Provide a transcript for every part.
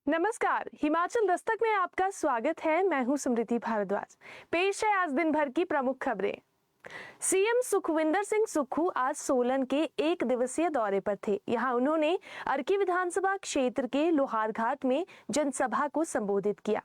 नमस्कार, हिमाचल दस्तक में आपका स्वागत है। मैं हूं समृद्धि भारद्वाज। पेश है आज दिन भर की प्रमुख खबरें। सीएम सुखविंदर सिंह सुक्खू आज सोलन के एक दिवसीय दौरे पर थे। यहां उन्होंने अर्की विधानसभा क्षेत्र के लोहारघाट में जनसभा को संबोधित किया।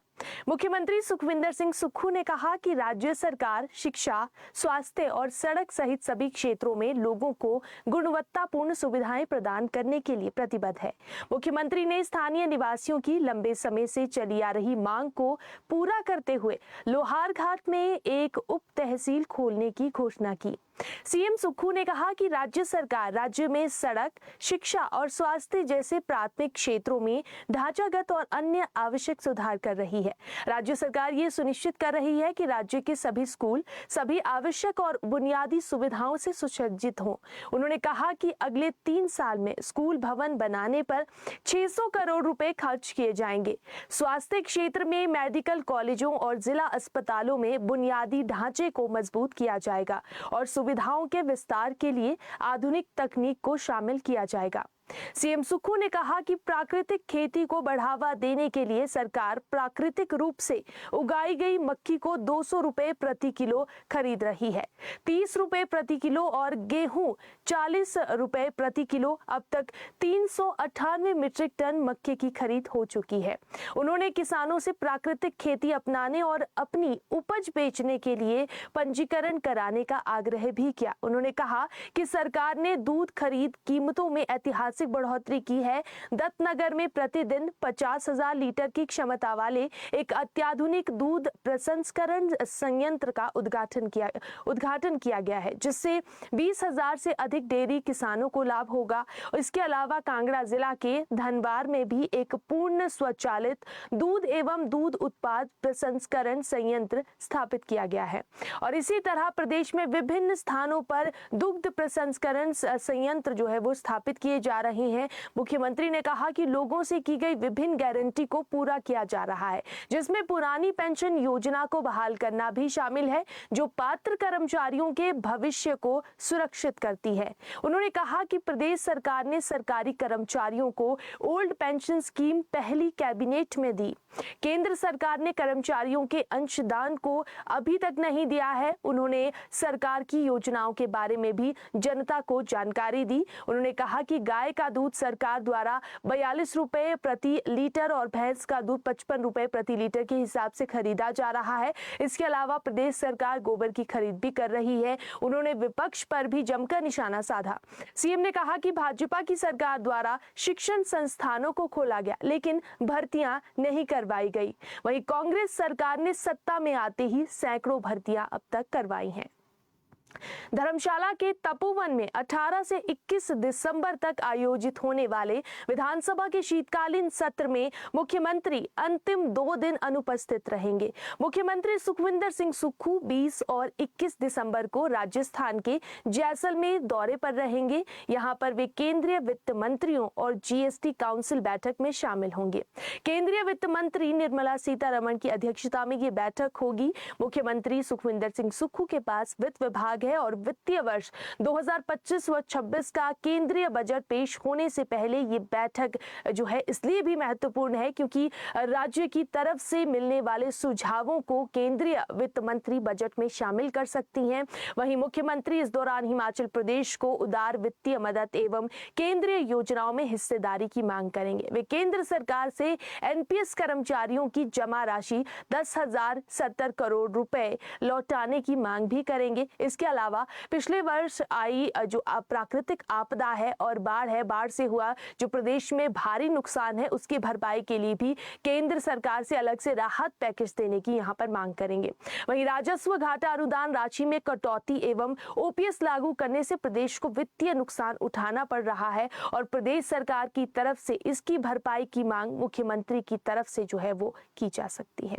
मुख्यमंत्री सुखविंदर सिंह सुक्खू ने कहा कि राज्य सरकार शिक्षा, स्वास्थ्य और सड़क सहित सभी क्षेत्रों में लोगों को गुणवत्तापूर्ण सुविधाएं प्रदान करने के लिए प्रतिबद्ध है। मुख्यमंत्री ने स्थानीय निवासियों की लंबे समय से चली आ रही मांग को पूरा करते हुए लोहारघाट में एक उप तहसील खोलने की घोषणा की। सीएम सुक्खू ने कहा कि राज्य सरकार राज्य में सड़क, शिक्षा और स्वास्थ्य जैसे प्राथमिक क्षेत्रों में ढांचागत और अन्य आवश्यक सुधार कर रही है। राज्य सरकार ये सुनिश्चित कर रही है कि राज्य के सभी स्कूल सभी आवश्यक और बुनियादी सुविधाओं से सुसज्जित हों। उन्होंने कहा कि अगले 3 साल में स्कूल भवन बनाने पर 600 करोड़ रुपए खर्च किए जाएंगे। स्वास्थ्य क्षेत्र में मेडिकल कॉलेजों और जिला अस्पतालों में बुनियादी ढांचे को मजबूत किया जाएगा और सुविधाओं के विस्तार के लिए आधुनिक तकनीक को शामिल किया जाएगा। सीएम सुक्खू ने कहा कि प्राकृतिक खेती को बढ़ावा देने के लिए सरकार प्राकृतिक रूप से उगाई गई मक्की को 200 रुपए प्रति किलो खरीद रही है। 30 रुपए प्रति किलो और गेहूं 40 रुपए प्रति किलो। अब तक 398 मीट्रिक टन मक्के की खरीद हो चुकी है। उन्होंने किसानों से प्राकृतिक खेती अपनाने और अपनी उपज बेचने के लिए पंजीकरण कराने का आग्रह भी किया। उन्होंने कहा कि सरकार ने दूध खरीद कीमतों में ऐतिहासिक बढ़ोतरी की है। दत्तनगर में प्रतिदिन 50,000 लीटर की क्षमता वाले एक अत्याधुनिक दूध प्रसंस्करण संयंत्र का उद्घाटन किया गया है, जिससे 20,000 से अधिक डेयरी किसानों को लाभ होगा। इसके अलावा कांगड़ा जिला के धनबार में भी एक पूर्ण स्वचालित दूध एवं दूध उत्पाद प्रसंस्करण संयंत्र स्थापित किया गया है और इसी तरह प्रदेश में विभिन्न स्थानों पर दुग्ध प्रसंस्करण संयंत्र जो है वो स्थापित किए जा रहे हैं। मुख्यमंत्री ने कहा कि लोगों से की गई विभिन्न गारंटी को पूरा किया जा रहा है, जिसमें पुरानी पेंशन योजना को बहाल करना भी शामिल है, जो पात्र कर्मचारियों के भविष्य को सुरक्षित करती है। उन्होंने कहा कि प्रदेश सरकार ने सरकारी कर्मचारियों को ओल्ड पेंशन स्कीम पहली कैबिनेट में दी। केंद्र सरकार ने कर्मचारियों के अंशदान को अभी तक नहीं दिया है। उन्होंने सरकार की योजनाओं के बारे में भी जनता को जानकारी दी। उन्होंने कहा कि गाय का दूध सरकार द्वारा 42 रुपए प्रति लीटर और भैंस का दूध 55 रुपए प्रति लीटर के हिसाब से खरीदा जा रहा है। इसके अलावा प्रदेश सरकार गोबर की खरीद भी कर रही है। उन्होंने विपक्ष पर भी जमकर निशाना साधा। सीएम ने कहा कि भाजपा की सरकार द्वारा शिक्षण संस्थानों को खोला गया, लेकिन भर्तियां नहीं करवाई गई। वहीं कांग्रेस सरकार ने सत्ता में आते ही सैकड़ों भर्तियां अब तक करवाई हैं। धर्मशाला के तपोवन में 18 से 21 दिसंबर तक आयोजित होने वाले विधानसभा के शीतकालीन सत्र में मुख्यमंत्री अंतिम 2 दिन अनुपस्थित रहेंगे। मुख्यमंत्री सुखविंदर सिंह सुक्खू 20 और 21 दिसंबर को राजस्थान के जैसलमेर दौरे पर रहेंगे। यहां पर वे केंद्रीय वित्त मंत्रियों और जीएसटी काउंसिल बैठक में शामिल होंगे। केंद्रीय वित्त मंत्री निर्मला सीतारमण की अध्यक्षता में ये बैठक होगी। मुख्यमंत्री सुखविंदर सिंह सुक्खू के पास वित्त विभाग है और वित्तीय वर्ष 2025 व 26 का केंद्रीय बजट पेश होने से पहले ये बैठक जो है इसलिए भी महत्वपूर्ण है क्योंकि राज्य की तरफ से मिलने वाले सुझावों को केंद्रीय वित्त मंत्री बजट में शामिल कर सकती हैं। वहीं मुख्यमंत्री इस दौरान हिमाचल प्रदेश को उदार वित्तीय मदद एवं केंद्रीय योजनाओं में हिस्सेदारी की मांग करेंगे। वे केंद्र सरकार से एनपीएस कर्मचारियों की जमा राशि 10,070 करोड़ रुपए लौटाने की मांग भी करेंगे। इसके अलावा पिछले वर्ष आई जो प्राकृतिक आपदा है और बाढ़ से हुआ जो प्रदेश में भारी नुकसान है उसकी भरपाई के लिए भी केंद्र सरकार से अलग से राहत पैकेज देने की यहां पर मांग करेंगे। वहीं राजस्व घाटा अनुदान राशि में कटौती एवं ओपीएस लागू करने से प्रदेश को वित्तीय नुकसान उठाना पड़ रहा है और प्रदेश सरकार की तरफ से इसकी भरपाई की मांग मुख्यमंत्री की तरफ से जो है वो की जा सकती है।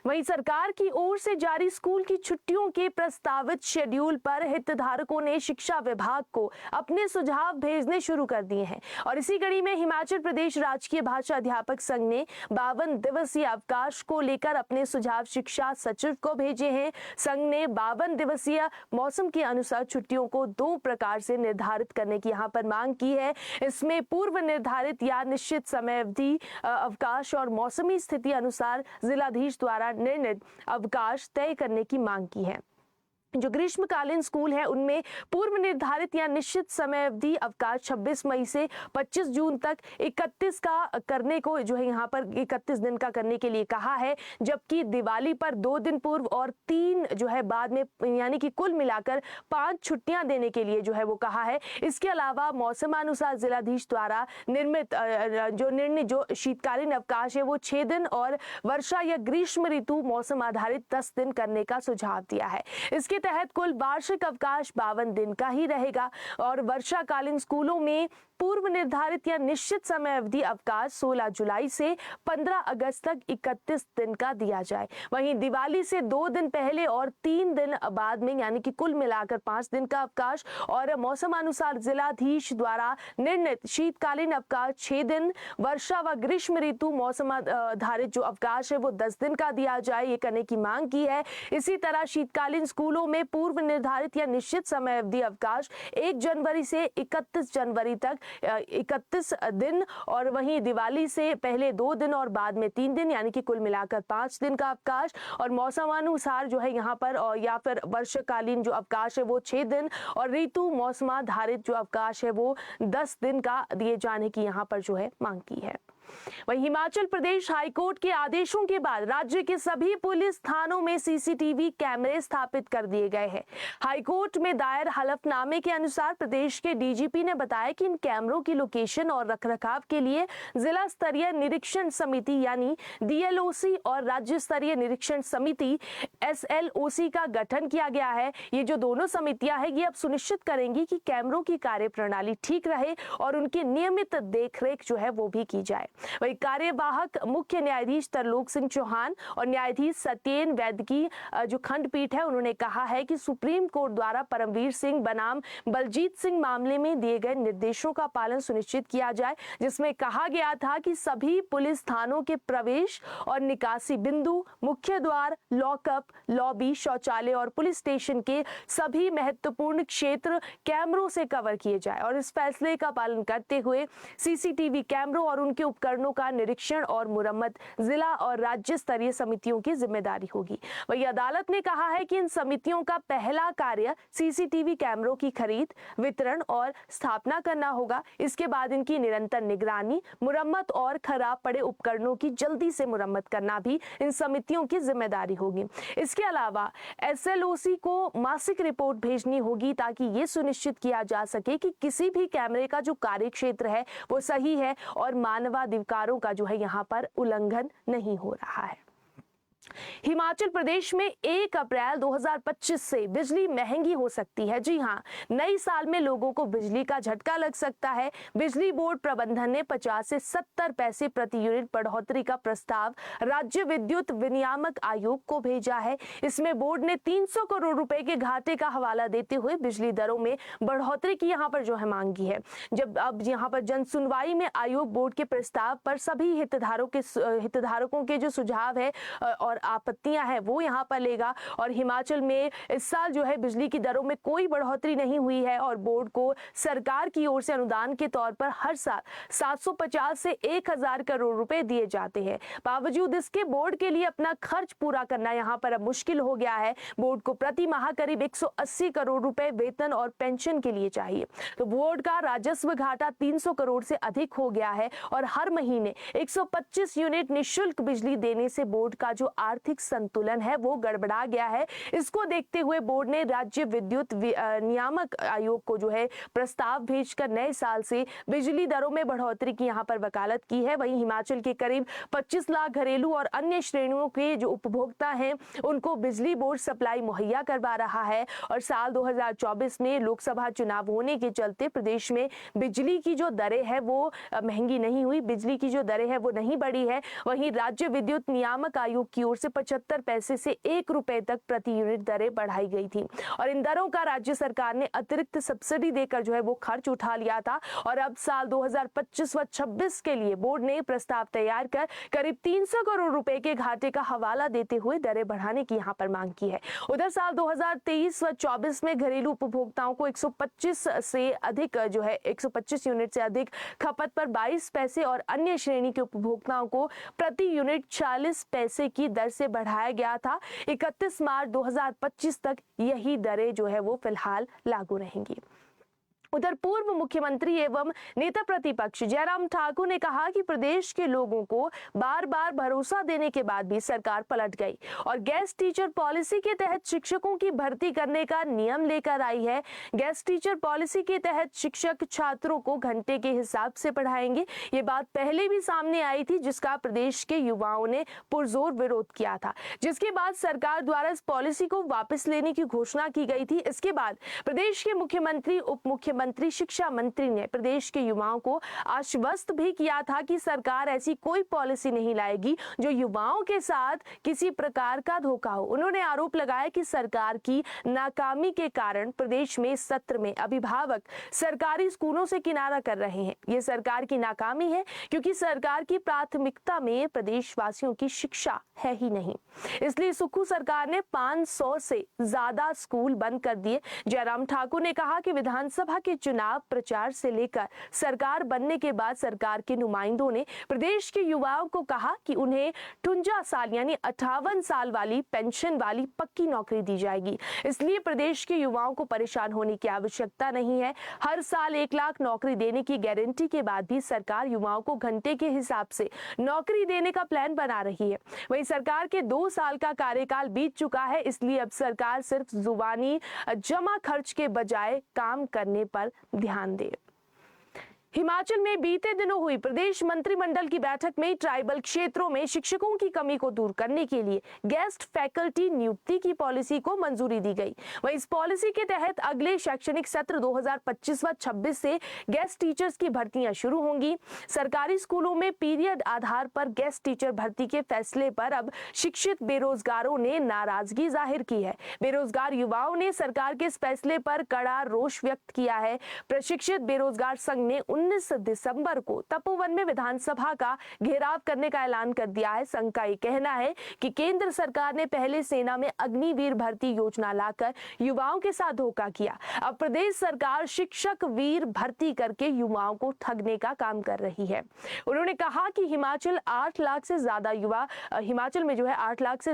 वहीं सरकार की ओर से जारी स्कूल की छुट्टियों के प्रस्तावित शेड्यूल पर हितधारकों ने शिक्षा विभाग को अपने सुझाव भेजने शुरू कर दिए हैं और इसी कड़ी में हिमाचल प्रदेश राजकीय भाषा अध्यापक संघ ने 52 दिवसीय अवकाश को लेकर अपने सुझाव शिक्षा सचिव को भेजे हैं। संघ ने 52 दिवसीय मौसम के अनुसार छुट्टियों को 2 प्रकार से निर्धारित करने की यहाँ पर मांग की है। इसमें पूर्व निर्धारित या निश्चित समय अवधि अवकाश और मौसमी स्थिति अनुसार जिलाधीश द्वारा निर्णित अवकाश तय करने की मांग की है। जो ग्रीष्मकालीन स्कूल है उनमें पूर्व निर्धारित या निश्चित समय अवधि अवकाश 26 मई से 25 जून तक 31 का करने को जो है यहाँ पर 31 दिन का करने के लिए कहा है, जबकि दिवाली पर 2 दिन पूर्व और 3 जो है बाद में, यानी कि कुल मिलाकर 5 छुट्टियां देने के लिए जो है वो कहा है। इसके अलावा मौसमानुसार जिलाधीश द्वारा निर्मित जो निर्णय जो शीतकालीन अवकाश है वो 6 दिन और वर्षा या ग्रीष्म ऋतु मौसम आधारित 10 दिन करने का सुझाव दिया है। इसके तहत कुल वार्षिक अवकाश 52 दिन का ही रहेगा और वर्षाकालीन स्कूलों में पूर्व निर्धारित या निश्चित समय अवधि अवकाश 16 जुलाई से 15 अगस्त तक 31 दिन का दिया जाए। वहीं दिवाली से 2 दिन पहले और 3 दिन बाद में, यानी कि कुल मिलाकर 5 दिन का अवकाश और मौसमानुसार जिलाधीश द्वारा निर्णित शीतकालीन अवकाश 6 दिन, वर्षा व ग्रीष्म ऋतु मौसम आधारित जो अवकाश है वो 10 दिन का दिया जाए, ये करने की मांग की है। इसी तरह शीतकालीन स्कूलों में पूर्व निर्धारित या निश्चित समय अवधि अवकाश 1 जनवरी से 31 जनवरी तक 31 दिन और वहीं दिवाली से पहले 2 दिन और बाद में 3 दिन, यानी कि कुल मिलाकर 5 दिन का अवकाश और मौसमानुसार जो है यहाँ पर या फिर वर्षकालीन जो अवकाश है वो 6 दिन और ऋतु मौसमाधारित जो अवकाश है वो 10 दिन का दिए जाने की यहाँ पर जो है मांग की है। वहीं हिमाचल प्रदेश हाईकोर्ट के आदेशों के बाद राज्य के सभी पुलिस थानों में सीसीटीवी कैमरे स्थापित कर दिए गए हैं। हाईकोर्ट में दायर हलफनामे के अनुसार प्रदेश के डीजीपी ने बताया कि इन कैमरों की लोकेशन और रखरखाव के लिए जिला स्तरीय निरीक्षण समिति यानी डीएलओसी और राज्य स्तरीय निरीक्षण समिति एसएलओसी का गठन किया गया है। ये जो दोनों समितियां हैं ये अब सुनिश्चित करेंगी कि कैमरों की कार्यप्रणाली ठीक रहे और उनकी नियमित देखरेख जो है वो भी की जाए। वही कार्यवाहक मुख्य न्यायाधीश तरलोक सिंह चौहान और न्यायाधीश सत्येन वैद्य की जो खंडपीठ है उन्होंने कहा है कि सुप्रीम कोर्ट द्वारा परमवीर सिंह बनाम बलजीत सिंह मामले में दिए गए निर्देशों का पालन सुनिश्चित किया जाए, जिसमें कहा गया था कि सभी पुलिस थानों के प्रवेश और निकासी बिंदु, मुख्य द्वार, लॉकअप, लॉबी, शौचालय और पुलिस स्टेशन के सभी महत्वपूर्ण क्षेत्र कैमरों से कवर किए जाए और इस फैसले का पालन करते हुए सीसीटीवी कैमरों और उनके उपकरणों का निरीक्षण और मुरम्मत जिला और राज्य स्तरीय समितियों की जिम्मेदारी होगी। वही अदालत ने कहा है कि इन समितियों का पहला कार्य सीसीटीवी कैमरों की खरीद, वितरण और स्थापना करना होगा। इसके बाद इनकी निरंतर निगरानी, मुरम्मत और खराब पड़े उपकरणों की जल्दी से मुरम्मत करना भी इन समितियों की जिम्मेदारी होगी। इसके अलावा एसएलओसी को मासिक रिपोर्ट भेजनी होगी ताकि ये सुनिश्चित किया जा सके कि किसी भी कैमरे का जो कार्य क्षेत्र है वो सही है और मानवाधिकारों का जो है यहाँ पर उल्लंघन नहीं हो रहा है। हिमाचल प्रदेश में 1 अप्रैल 2025 से बिजली महंगी हो सकती है। जी हां, नई साल में लोगों को बिजली का झटका लग सकता है। बिजली बोर्ड प्रबंधन ने 50 से 70 पैसे प्रति यूनिट बढ़ोतरी का प्रस्ताव राज्य विद्युत विनियामक आयोग को भेजा है। इसमें बोर्ड ने 300 करोड़ रुपए के घाटे का हवाला देते हुए बिजली दरों में बढ़ोतरी की यहाँ पर जो है मांगी है। जब अब यहाँ पर जन सुनवाई में आयोग बोर्ड के प्रस्ताव पर सभी हितधारकों के जो सुझाव है और आपत्तियां हैं वो यहाँ पर लेगा और हिमाचल में इस साल जो है बिजली की दरों में कोई बढ़ोतरी नहीं हुई है और बोर्ड को सरकार की ओर से अनुदान के तौर पर हर साल 750 से 1000 करोड़ रुपए दिए जाते हैं। बावजूद इसके बोर्ड के लिए अपना खर्च पूरा करना यहाँ पर अब मुश्किल हो गया है। बोर्ड को प्रति माह करीब 180 करोड़ रुपए वेतन और पेंशन के लिए चाहिए। तो बोर्ड का राजस्व घाटा 300 करोड़ से अधिक हो गया है और हर महीने 125 यूनिट निःशुल्क बिजली देने से बोर्ड का जो आर्थिक संतुलन है वो गड़बड़ा गया है। इसको देखते हुए बोर्ड ने राज्य विद्युत नियामक आयोग को जो है प्रस्ताव भेजकर नए साल से बिजली दरों में बढ़ोतरी की यहाँ पर वकालत की है। वहीं हिमाचल के करीब 25 लाख घरेलू और अन्य श्रेणियों के जो उपभोक्ता हैं उनको बिजली बोर्ड सप्लाई मुहैया करवा रहा है और साल 2024 में लोकसभा चुनाव होने के चलते प्रदेश में बिजली की जो दरें है वो महंगी नहीं हुई, बिजली की जो दरें है वो नहीं बढ़ी है। वहीं राज्य विद्युत नियामक आयोग की ओर से 75 पैसे से 1 रुपए तक प्रति यूनिट दरें बढ़ाई गई थी और इन दरों का राज्य सरकार ने अतिरिक्त सब्सिडी देकर जो है वो खर्च उठा लिया था। और अब साल 2025 व 26 के लिए बोर्ड ने प्रस्ताव तैयार कर करीब 300 करोड़ रुपए के घाटे का हवाला देते हुए दरें बढ़ाने की यहां पर मांग की है। उधर साल 2023 व 24 में घरेलू उपभोक्ताओं को 125 से अधिक जो है 125 यूनिट से अधिक खपत पर 22 पैसे और अन्य श्रेणी के उपभोक्ताओं को प्रति यूनिट 40 पैसे की दर से बढ़ाया गया था। 31 मार्च 2025 तक यही दरें जो है वो फिलहाल लागू रहेंगी। उधर पूर्व मुख्यमंत्री एवं नेता प्रतिपक्ष जयराम ठाकुर ने कहा कि प्रदेश के लोगों को बार बार भरोसा देने के बाद भी सरकार पलट गई और गेस्ट टीचर पॉलिसी के तहत शिक्षकों की भर्ती करने का नियम लेकर आई है। गेस्ट टीचर पॉलिसी के तहत शिक्षक छात्रों को घंटे के हिसाब से पढ़ाएंगे। ये बात पहले भी सामने आई थी, जिसका प्रदेश के युवाओं ने पुरजोर विरोध किया था, जिसके बाद सरकार द्वारा इस पॉलिसी को वापस लेने की घोषणा की गई थी। इसके बाद प्रदेश के मुख्यमंत्री, उप मुख्यमंत्री, शिक्षा मंत्री ने प्रदेश के युवाओं को आश्वस्त भी किया था कि सरकार ऐसी कोई पॉलिसी नहीं लाएगी जो युवाओं के साथ किसी प्रकार का धोखा हो। उन्होंने आरोप लगाया कि सरकार की नाकामी के कारण प्रदेश में इस सत्र में अभिभावक सरकारी स्कूलों से किनारा कर रहे हैं। ये सरकार की नाकामी है क्योंकि सरकार की प्राथमिकता में प्रदेशवासियों की शिक्षा है ही नहीं। इसलिए सुक्खू सरकार ने 500 से ज्यादा स्कूल बंद कर दिए। जयराम ठाकुर ने कहा कि विधानसभा के चुनाव प्रचार से लेकर सरकार बनने के बाद सरकार के नुमाइंदों ने प्रदेश के युवाओं को कहा कि उन्हें 58 साल यानी 58 साल वाली पेंशन वाली पक्की नौकरी दी जाएगी। इसलिए प्रदेश के युवाओं को परेशान होने की आवश्यकता नहीं है। हर साल 1 लाख नौकरी देने की गारंटी के बाद भी सरकार युवाओं को घंटे के हिसाब से नौकरी देने का प्लान बना रही है। वहीं सरकार के 2 साल का कार्यकाल बीत चुका है, इसलिए अब सरकार सिर्फ जुबानी जमा खर्च के बजाय काम करने पर ध्यान दे। हिमाचल में बीते दिनों हुई प्रदेश मंत्रिमंडल की बैठक में ट्राइबल क्षेत्रों में शिक्षकों की कमी को दूर करने के लिए गेस्ट फैकल्टी नियुक्ति की पॉलिसी को मंजूरी दी गई। वहीं इस पॉलिसी के तहत अगले शैक्षणिक सत्र 2025 व 26 से गेस्ट टीचर्स की भर्तियां शुरू होंगी। सरकारी स्कूलों में पीरियड आधार पर गेस्ट टीचर भर्ती के फैसले पर अब शिक्षित बेरोजगारों ने नाराजगी जाहिर की है। बेरोजगार युवाओं ने सरकार के इस फैसले पर कड़ा रोष व्यक्त किया है। प्रशिक्षित बेरोजगार संघ ने 19 दिसंबर को तपोवन में विधानसभा का घेराव करने का ऐलान कर दिया है। संघ का ये कहना है कि केंद्र सरकार ने पहले सेना में अग्निवीर भर्ती योजना लाकर युवाओं के साथ धोखा किया। अब प्रदेश सरकार शिक्षक वीर भर्ती करके युवाओं को ठगने का काम कर रही है। उन्होंने कहा कि हिमाचल में 8 लाख से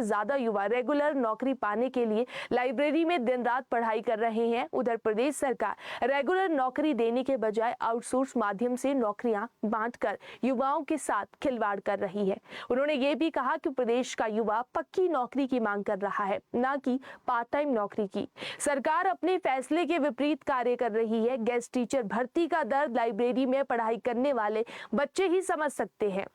ज्यादा युवा रेगुलर नौकरी पाने के लिए लाइब्रेरी में दिन रात पढ़ाई कर रहे हैं। उधर प्रदेश सरकार रेगुलर नौकरी देने के बजाय आउटसोर्स माध्यम से नौकरियां बांटकर युवाओं के साथ खिलवाड़ कर रही है। उन्होंने ये भी कहा कि प्रदेश का युवा पक्की नौकरी की मांग कर रहा है, ना कि पार्ट टाइम नौकरी की। सरकार अपने फैसले के विपरीत कार्य कर रही है। गेस्ट टीचर भर्ती का दर्द लाइब्रेरी में पढ़ाई करने वाले बच्चे ही समझ सकते हैं।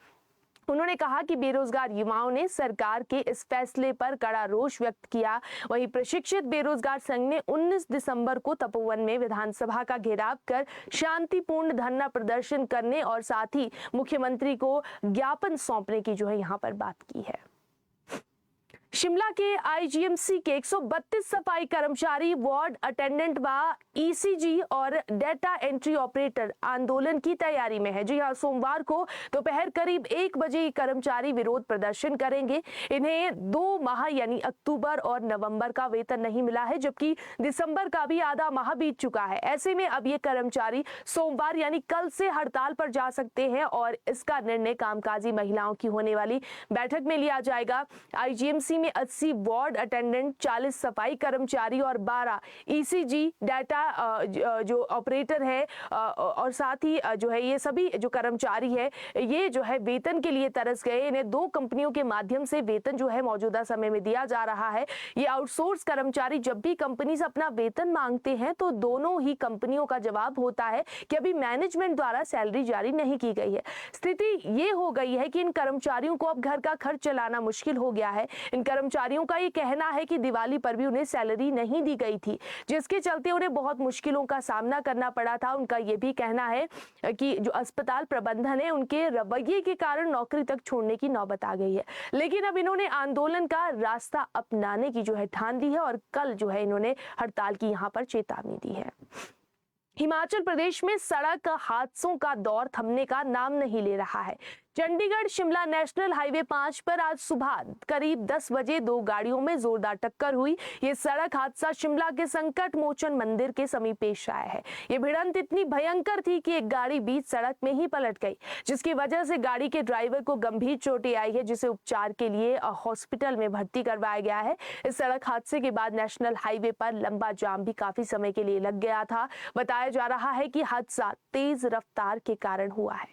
उन्होंने कहा कि बेरोजगार युवाओं ने सरकार के इस फैसले पर कड़ा रोष व्यक्त किया। वहीं प्रशिक्षित बेरोजगार संघ ने 19 दिसंबर को तपोवन में विधानसभा का घेराव कर शांतिपूर्ण धरना प्रदर्शन करने और साथ ही मुख्यमंत्री को ज्ञापन सौंपने की जो है यहाँ पर बात की है। शिमला के आईजीएमसी के 132 सफाई कर्मचारी, वार्ड अटेंडेंट व ईसीजी और डेटा एंट्री ऑपरेटर आंदोलन की तैयारी में है। जी हाँ, सोमवार को दोपहर करीब 1 बजे कर्मचारी विरोध प्रदर्शन करेंगे। इन्हें 2 माह यानी अक्टूबर और नवंबर का वेतन नहीं मिला है, जबकि दिसंबर का भी आधा माह बीत चुका है। ऐसे में अब ये कर्मचारी सोमवार यानी कल से हड़ताल पर जा सकते हैं और इसका निर्णय कामकाजी महिलाओं की होने वाली बैठक में लिया जाएगा। आईजीएमसी में 80 वार्ड अटेंडेंट, 40 सफाई कर्मचारी और 12 ईसीजी डाटा जो ऑपरेटर है और साथ ही जो है ये सभी जो कर्मचारी है ये जो है वेतन के लिए तरस गए। इन्हें 2 कंपनियों के माध्यम से वेतन जो है मौजूदा समय में दिया जा रहा है। ये आउटसोर्स कर्मचारी जब भी कंपनी से अपना वेतन मांगते हैं तो दोनों ही कंपनियों का जवाब होता है कि अभी मैनेजमेंट द्वारा सैलरी जारी नहीं की गई है। स्थिति ये हो गई है कि इन कर्मचारियों को अब घर का खर्च चलाना मुश्किल हो गया है। इन कर्मचारियों का ये कहना है कि दिवाली पर भी उन्हें सैलरी नहीं दी गई थी, जिसके चलते उन्हें बहुत मुश्किलों का सामना करना पड़ा था। उनका ये भी कहना है कि जो अस्पताल प्रबंधन है उनके रवैये के कारण नौकरी तक छोड़ने की नौबत आ गई है। लेकिन अब इन्होंने आंदोलन का रास्ता अपनाने की जो है ठान ली है और कल जो है इन्होंने हड़ताल की यहाँ पर चेतावनी दी है। हिमाचल प्रदेश में सड़क हादसों का दौर थमने का नाम नहीं ले रहा है। चंडीगढ़ शिमला नेशनल हाईवे 5 पर आज सुबह करीब 10 बजे दो गाड़ियों में जोरदार टक्कर हुई। ये सड़क हादसा शिमला के संकट मोचन मंदिर के समीप पेश आया है। ये भिड़ंत इतनी भयंकर थी कि एक गाड़ी बीच सड़क में ही पलट गई, जिसकी वजह से गाड़ी के ड्राइवर को गंभीर चोटें आई है, जिसे उपचार के लिए हॉस्पिटल में भर्ती करवाया गया है। इस सड़क हादसे के बाद नेशनल हाईवे पर लंबा जाम भी काफी समय के लिए लग गया था। बताया जा रहा है कि हादसा तेज रफ्तार के कारण हुआ है।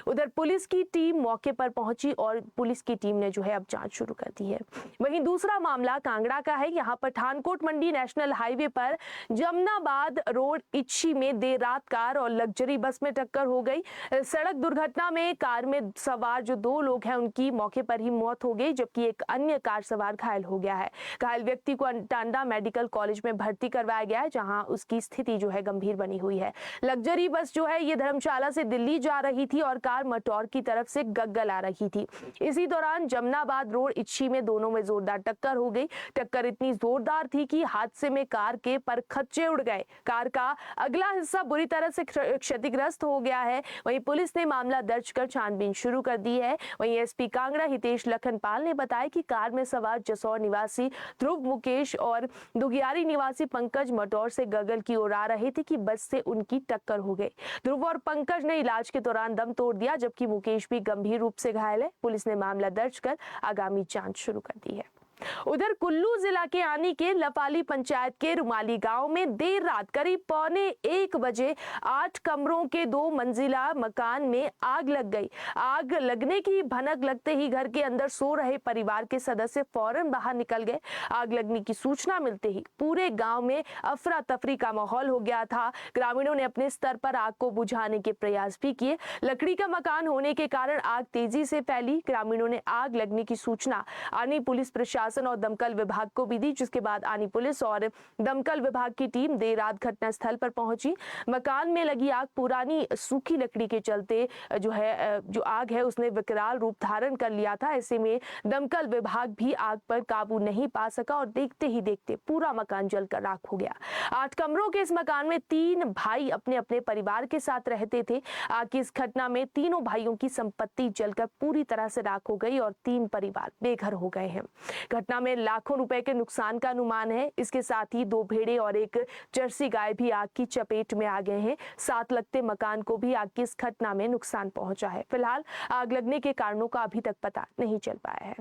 उधर पुलिस की टीम मौके पर पहुंची और पुलिस की टीम ने जो है अब जांच शुरू कर दी है। वहीं दूसरा मामला कांगड़ा का है। यहां पठानकोट मंडी नेशनल हाईवे पर जमनाबाद रोड इच्छी में देर रात कार और लग्जरी बस में टक्कर हो गई। सड़क दुर्घटना में कार में सवार जो दो लोग हैं उनकी मौके पर ही मौत हो गई, जबकि एक अन्य कार सवार घायल हो गया है। घायल व्यक्ति को टांडा मेडिकल कॉलेज में भर्ती करवाया गया है, जहां उसकी स्थिति जो है गंभीर बनी हुई है। लग्जरी बस जो है ये धर्मशाला से दिल्ली जा रही थी और कार मटौर की तरफ से गग्गल आ रही थी। इसी दौरान जमनाबाद रोड इच्छी में दोनों में जोरदार टक्कर हो गई। टक्कर इतनी जोरदार थी कि हादसे में कार के परखच्चे उड़ गए। कार का अगला हिस्सा बुरी तरह से क्षतिग्रस्त हो गया है। वहीं पुलिस ने मामला दर्ज कर छानबीन शुरू कर दी है। वहीं एसपी कांगड़ा हितेश लखनपाल ने बताया कि कार में सवार जसौर निवासी ध्रुव मुकेश और दुगियारी निवासी पंकज मटौर से गगल की ओर आ रहे थे कि बस से उनकी टक्कर हो गई। ध्रुव और पंकज ने इलाज के दौरान दम तोड़ दिया, जबकि मुकेश भी गंभीर रूप से घायल है। पुलिस ने मामला दर्ज कर आगामी जांच शुरू कर दी है। उधर कुल्लू जिला के आनी के लपाली पंचायत के रुमाली गांव में देर रात करीब 12:45 बजे 8 कमरों के 2 मंजिला मकान में आग लग गई। आग लगने की भनक लगते ही घर के अंदर सो रहे परिवार के सदस्य फौरन बाहर निकल गए। आग लगने की सूचना मिलते ही पूरे गांव में अफरा तफरी का माहौल हो गया था। ग्रामीणों ने अपने स्तर पर आग को बुझाने के प्रयास भी किए। लकड़ी का मकान होने के कारण आग तेजी से फैली। ग्रामीणों ने आग लगने की सूचना आनी पुलिस प्रशासन और दमकल विभाग को भी दी, जिसके बाद आनी पुलिस और दमकल विभाग की टीम देर रात घटनास्थल पर पहुंची। मकान में लगी आग पुरानी सूखी लकड़ी के चलते जो आग है उसने विकराल रूप धारण कर लिया था। ऐसे में दमकल विभाग भी आग पर काबू नहीं पा सका और देखते ही देखते पूरा मकान जलकर राख हो गया। 8 कमरों के इस मकान में 3 भाई अपने अपने परिवार के साथ रहते थे। आग की इस घटना में तीनों भाइयों की संपत्ति जलकर पूरी तरह से राख हो गई और 3 परिवार बेघर हो गए हैं। घटना में लाखों रुपए के नुकसान का अनुमान है। इसके साथ ही 2 भेड़े और एक जर्सी गाय भी आग की चपेट में आ गए हैं। साथ लगते मकान को भी आग की इस घटना में नुकसान पहुंचा है। फिलहाल आग लगने के कारणों का अभी तक पता नहीं चल पाया है।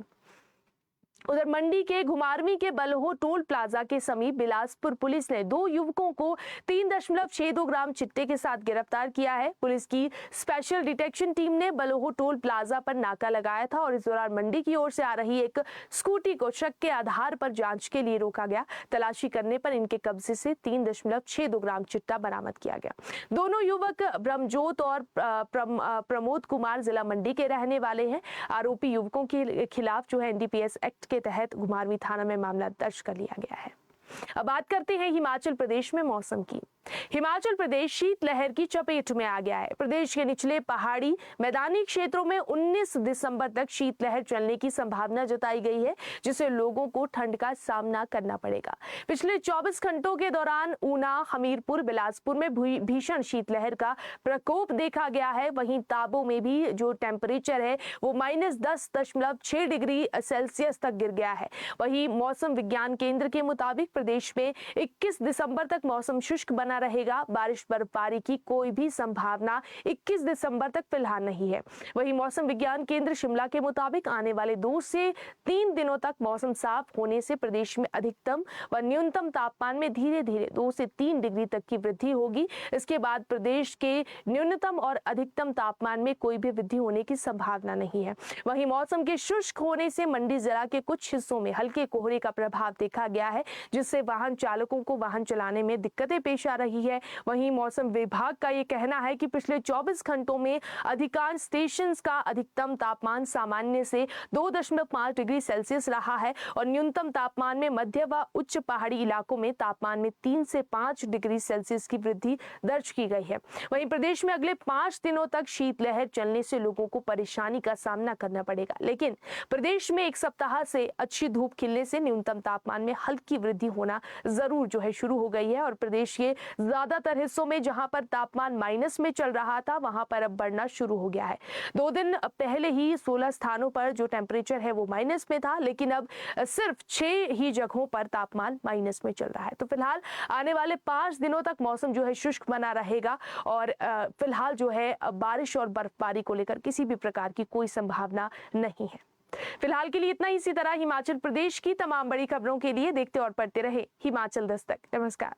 उधर मंडी के घुमारवी के बलहो टोल प्लाजा के समीप बिलासपुर पुलिस ने 2 युवकों को 3.62 ग्राम चिट्टे के साथ गिरफ्तार किया है। पुलिस की स्पेशल डिटेक्शन टीम ने बलहो टोल प्लाजा पर नाका लगाया था और इस दौरान मंडी की ओर से आ रही एक स्कूटी को शक के आधार पर जांच के लिए रोका गया। तलाशी करने पर इनके कब्जे से 3.62 ग्राम चिट्टा बरामद किया गया। दोनों युवक ब्रह्मजोत और प्रमोद कुमार जिला मंडी के रहने वाले हैं। आरोपी युवकों के खिलाफ जो है एनडीपीएस एक्ट के तहत घुमारवी थाना में मामला दर्ज कर लिया गया है। अब बात करते हैं हिमाचल प्रदेश में मौसम की। हिमाचल प्रदेश शीतलहर की चपेट में आ गया है। प्रदेश के निचले पहाड़ी मैदानी क्षेत्रों में 19 दिसंबर तक शीतलहर चलने की संभावना जताई गई है, जिससे लोगों को ठंड का सामना करना पड़ेगा। पिछले 24 घंटों के दौरान ऊना, हमीरपुर, बिलासपुर में भीषण शीतलहर का प्रकोप देखा गया है। वहीं ताबो में भी जो टेम्परेचर है वो -10.6 डिग्री सेल्सियस तक गिर गया है। वहीं मौसम विज्ञान केंद्र के मुताबिक प्रदेश में 21 दिसंबर तक मौसम शुष्क बना रहेगा। बारिश बर्फबारी की कोई भी संभावना 21 दिसंबर तक फिलहाल नहीं है। वहीं मौसम विज्ञान केंद्र शिमला के मुताबिक आने वाले 2 से 3 दिनों तक मौसम साफ होने से प्रदेश में अधिकतम व न्यूनतम तापमान में धीरे धीरे 2 से 3 डिग्री तक की वृद्धि होगी। इसके बाद प्रदेश के न्यूनतम और अधिकतम तापमान में कोई भी वृद्धि होने की संभावना नहीं है। वहीं मौसम के शुष्क होने से मंडी जिला के कुछ हिस्सों में हल्के कोहरे का प्रभाव देखा गया है, जिससे वाहन चालकों को वाहन चलाने में दिक्कतें पेश आ रही है। वहीं मौसम विभाग का ये कहना है कि पिछले 24 घंटों में अधिकांश स्टेशंस का अधिकतम तापमान सामान्य से 2.5 डिग्री सेल्सियस रहा है और न्यूनतम तापमान में मध्य व उच्च पहाड़ी इलाकों में तापमान में 3 से 5 डिग्री सेल्सियस की वृद्धि दर्ज की गई है। वहीं प्रदेश में अगले 5 दिनों तक शीतलहर चलने से लोगों को परेशानी का सामना करना पड़ेगा, लेकिन प्रदेश में एक सप्ताह से अच्छी धूप खिलने से न्यूनतम तापमान में हल्की वृद्धि होना जरूर शुरू हो गई है और प्रदेश के ज्यादातर हिस्सों में जहां पर तापमान माइनस में चल रहा था वहां पर अब बढ़ना शुरू हो गया है। 2 दिन पहले ही 16 स्थानों पर जो टेम्परेचर है वो माइनस में था, लेकिन अब सिर्फ 6 ही जगहों पर तापमान माइनस में चल रहा है। तो फिलहाल आने वाले 5 दिनों तक मौसम शुष्क बना रहेगा और फिलहाल बारिश और बर्फबारी को लेकर किसी भी प्रकार की कोई संभावना नहीं है। फिलहाल के लिए इतना ही। इसी तरह हिमाचल प्रदेश की तमाम बड़ी खबरों के लिए देखते और पढ़ते रहे हिमाचल दस्तक। नमस्कार।